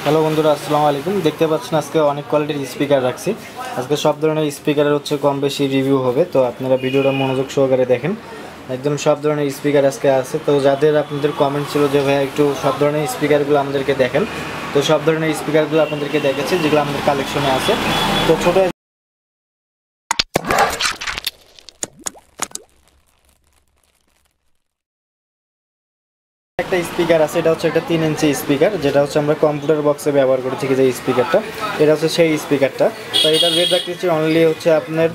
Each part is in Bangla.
হ্যালো বন্ধুরা, আসসালামু আলাইকুম। দেখতে পাচ্ছেন আজকে অনেক কোয়ালিটির স্পিকার রাখছি। আজকে সব ধরনের স্পিকারের কম বেশি রিভিউ হবে, তো আপনারা ভিডিওটা মনোযোগ সহকারে দেখেন। একদম সব ধরনের স্পিকার আজকে আছে। তো যাদের আপনাদের কমেন্ট ছিল যে ভাই একটু সব ধরনের স্পিকারগুলো আমাদেরকে দেখেন, তো সব ধরনের স্পিকারগুলো আপনাদেরকে দেখেছি যেগুলো আমাদের কালেকশনে আছে। তো ছোটো একটা স্পিকার আছে, এটা হচ্ছে একটা 3 ইঞ্চি স্পিকার, যেটা হচ্ছে আমরা কম্পিউটার বক্সে ব্যবহার করে থাকি যে স্পিকারটা, এটা হচ্ছে সেই স্পিকারটা। তো এটার রেট রাখতেছি অনলি হচ্ছে আপনার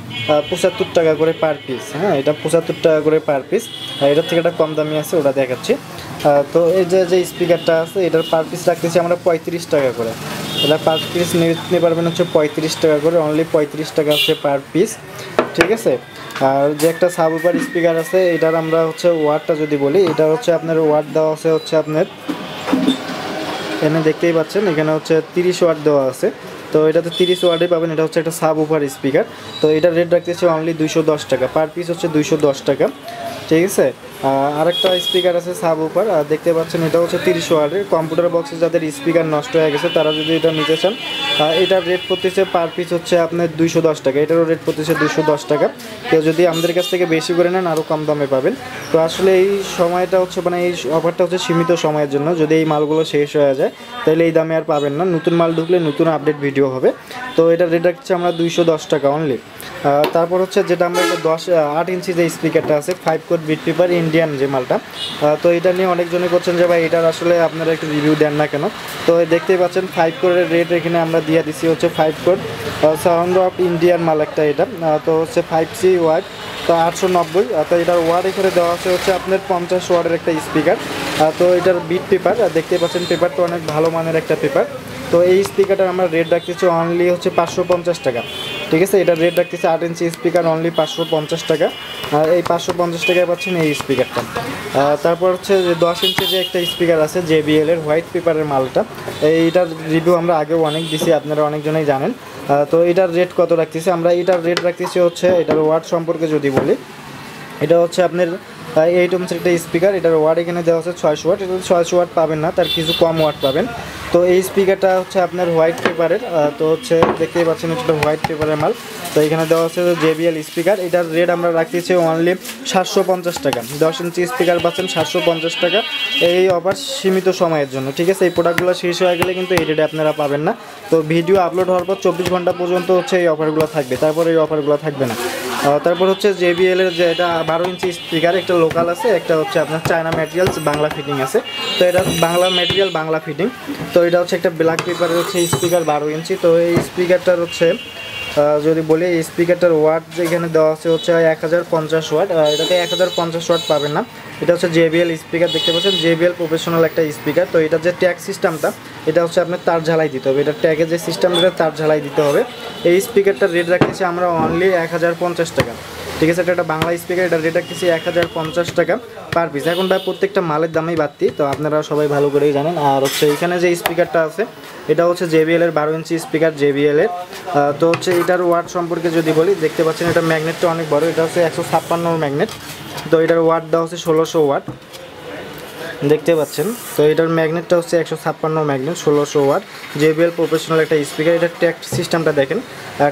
75 টাকা করে পার পিস। হ্যাঁ, এটা 75 টাকা করে পার পিস। এটার থেকে একটা কম দামি আছে, ওটা দেখাচ্ছি। তো এই যে স্পিকারটা আছে, এটার পার পিস রাখতেছি আমরা 35 টাকা করে। এটা পার পিস নিতে পারবেন হচ্ছে 35 টাকা করে, অনলি 35 টাকা হচ্ছে পার পিস, ঠিক আছে। আর যে একটা সাবউফার স্পিকার আছে, এটার আমরা হচ্ছে ওয়াটটা যদি বলি, এটা হচ্ছে আপনার ওয়াট দেওয়া আছে হচ্ছে আপনার এখানে দেখতেই পাচ্ছেন, এখানে হচ্ছে 30 ওয়াট দেওয়া আছে। তো এটাতে 30 ওয়াটে পাবেন। এটা হচ্ছে একটা সাবউফার স্পিকার। তো এটার রেট রাখতেছে অনলি 210 টাকা পার পিস, হচ্ছে 210 টাকা, ঠিক আছে। আরেকটা স্পিকার আছে সাবউফার, দেখতে পাচ্ছেন, এটা হচ্ছে 30 ওয়াটের। কম্পিউটার বক্সে যাদের স্পিকার নষ্ট হয়ে গেছে তারা যদি এটা নিতে চান, এটার রেট পড়তেছে পার পিস হচ্ছে আপনার 210 টাকা। এটারও রেট পড়তেছে 210 টাকা। কেউ যদি আমাদের কাছ থেকে বেশি করে নেন আরও কম দামে পাবেন। তো আসলে এই সময়টা হচ্ছে মানে এই অফারটা হচ্ছে সীমিত সময়ের জন্য। যদি এই মালগুলো শেষ হয়ে যায় তাহলে এই দামে আর পাবেন না। নতুন মাল ঢুকলে নতুন আপডেট ভিডিও হবে। তো এটার রেট রাখছি আমরা 210 টাকা অনলি। তারপর হচ্ছে যেটা আমরা 8 ইঞ্চি যে স্পিকারটা আছে, 5 কোড বিট পেপার ইন্ডিয়ান যে মালটা, তো এটা নিয়ে অনেকজনে করছেন যে ভাই এটার আসলে আপনারা একটু রিভিউ দেন না কেন। তো দেখতেই পাচ্ছেন 5 কোডের রেট এখানে আমরা দিয়ে দিচ্ছি হচ্ছে 5 কোড সাউন্ড অফ ইন্ডিয়ান মাল একটা এটা। তো হচ্ছে 5C ওয়াট, তো 890। তো এটার ওয়াট এখানে দেওয়া আছে হচ্ছে আপনার 50 ওয়াটের একটা স্পিকার। তো এটার বিট পেপার দেখতে পাচ্ছেন, পেপারটা অনেক ভালো মানের একটা পেপার। তো এই স্পিকারটার আমরা রেট রাখতেছি অনলি হচ্ছে 550 টাকা, ঠিক আছে। এটার রেট রাখতেছি 8 ইঞ্চি স্পিকার অনলি 550 টাকা। এই 550 টাকায় পাচ্ছেন এই স্পিকারটা। তারপর হচ্ছে যে 10 ইঞ্চি যে একটা স্পিকার আছে JBL এর হোয়াইট পেপারের মালটা, এইটার রিভিউ আমরা আগেও অনেক দিছি, আপনারা অনেকজনেই জানেন। তো এটার রেট কত রাখতেছি আমরা, এটার রেট রাখতেছি হচ্ছে, এটার ওয়াট সম্পর্কে যদি বলি, এটা হচ্ছে আপনার 8 ওহমের একটা স্পিকার। এটার ওয়াট এখানে দেওয়া হচ্ছে 600 ওয়াট। এটা 600 ওয়াট পাবেন না, তার কিছু কম ওয়াট পাবেন। তো এই স্পিকারটা হচ্ছে আপনার হোয়াইট পেপারের। তো হচ্ছে দেখতেই পাচ্ছেন এটা হোয়াইট পেপারের মাল। তো এখানে দেওয়া হচ্ছে JBL স্পিকার। এটার রেট আমরা রাখতেছি অনলি 750 টাকা। 10 ইঞ্চি স্পিকার পাচ্ছেন 750 টাকা। এই অফার সীমিত সময়ের জন্য, ঠিক আছে। এই প্রোডাক্টগুলো শেষ হয়ে গেলে কিন্তু এই রেটে আপনারা পাবেন না। তো ভিডিও আপলোড হওয়ার পর 24 ঘন্টা পর্যন্ত হচ্ছে এই অফারগুলো থাকবে, তারপর এই অফারগুলো থাকবে না। তারপর হচ্ছে JBL এর যে এটা 12 ইঞ্চি স্পিকার, একটা লোকাল আছে, একটা হচ্ছে আপনার চায়না ম্যাটেরিয়ালস বাংলা ফিটিং আছে। তো এটা বাংলা ম্যাটেরিয়াল বাংলা ফিটিং। তো এটা হচ্ছে একটা ব্ল্যাক পেপারের হচ্ছে স্পিকার 12 ইঞ্চি। তো এই স্পিকারটার হচ্ছে যদি বলি, এই স্পিকারটার ওয়াট যেখানে দেওয়া আছে হচ্ছে 1050 ওয়াট। এটাতে 1050 ওয়াট পাবেন না। এটা হচ্ছে JBL স্পিকার, দেখতে পাচ্ছেন JBL প্রফেশনাল একটা স্পিকার। তো এটা যে ট্যাগ সিস্টেমটা, এটা হচ্ছে আপনার তার ঝালাই দিতে হবে। এটা ট্যাগের যে সিস্টেম, এটা তার ঝালাই দিতে হবে। এই স্পিকারটার রেট রাখতেছি আমরা অনলি 1050 টাকা, ঠিক আছে। এটা একটা বাংলা স্পিকার, এটার রেট রাখতেছি 1050 টাকা পার পিস। এখন ভাই প্রত্যেকটা মালের দামই বাড়তি, তো আপনারা সবাই ভালো করেই জানেন। আর হচ্ছে এখানে যে স্পিকারটা আছে, এটা হচ্ছে JBL এর 12 ইঞ্চি স্পিকার JBL এর। তো হচ্ছে এটার ওয়াট সম্পর্কে যদি বলি, দেখতে পাচ্ছেন এটা ম্যাগনেটটা অনেক বড়। এটা হচ্ছে 156 ম্যাগনেট। তো এটার ওয়াট দেওয়া হচ্ছে 1600 ওয়াট, দেখতে পাচ্ছেন। তো এটার ম্যাগনেটটা হচ্ছে 156 ম্যাগনেট, 1600 ওয়াট, JBL প্রফেশনাল একটা স্পিকার। এটার ট্যাগ সিস্টেমটা দেখেন।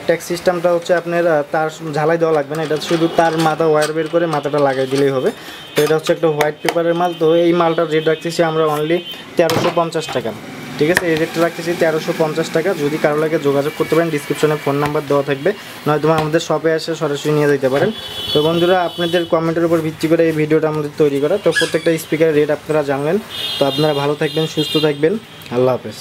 ট্যাগ সিস্টেমটা হচ্ছে আপনার তার ঝালাই দেওয়া লাগবে না, এটা শুধু তার মাথা ওয়্যার বের করে মাথাটা লাগাই দিলেই হবে। তো এটা হচ্ছে একটা হোয়াইট পেপারের মাল। তো এই মালটার রেট রাখতেছি আমরা অনলি 1350 টাকা, ঠিক আছে। এই রেটটা রাখতেছি 1350 টাকা। যদি কারো লাগে যোগাযোগ করতে পারেন, ডিসক্রিপশনে ফোন নাম্বার দেওয়া থাকবে, নয়তো আমাদের শপে এসে সরাসরি নিয়ে যেতে পারেন। তো বন্ধুরা, আপনাদের কমেন্টের উপর ভিত্তি করে এই ভিডিওটা আমাদের তৈরি করা। তো প্রত্যেকটা স্পিকারের রেট আপনারা জানলেন। তো আপনারা ভালো থাকবেন, সুস্থ থাকবেন। আল্লাহ হাফেজ।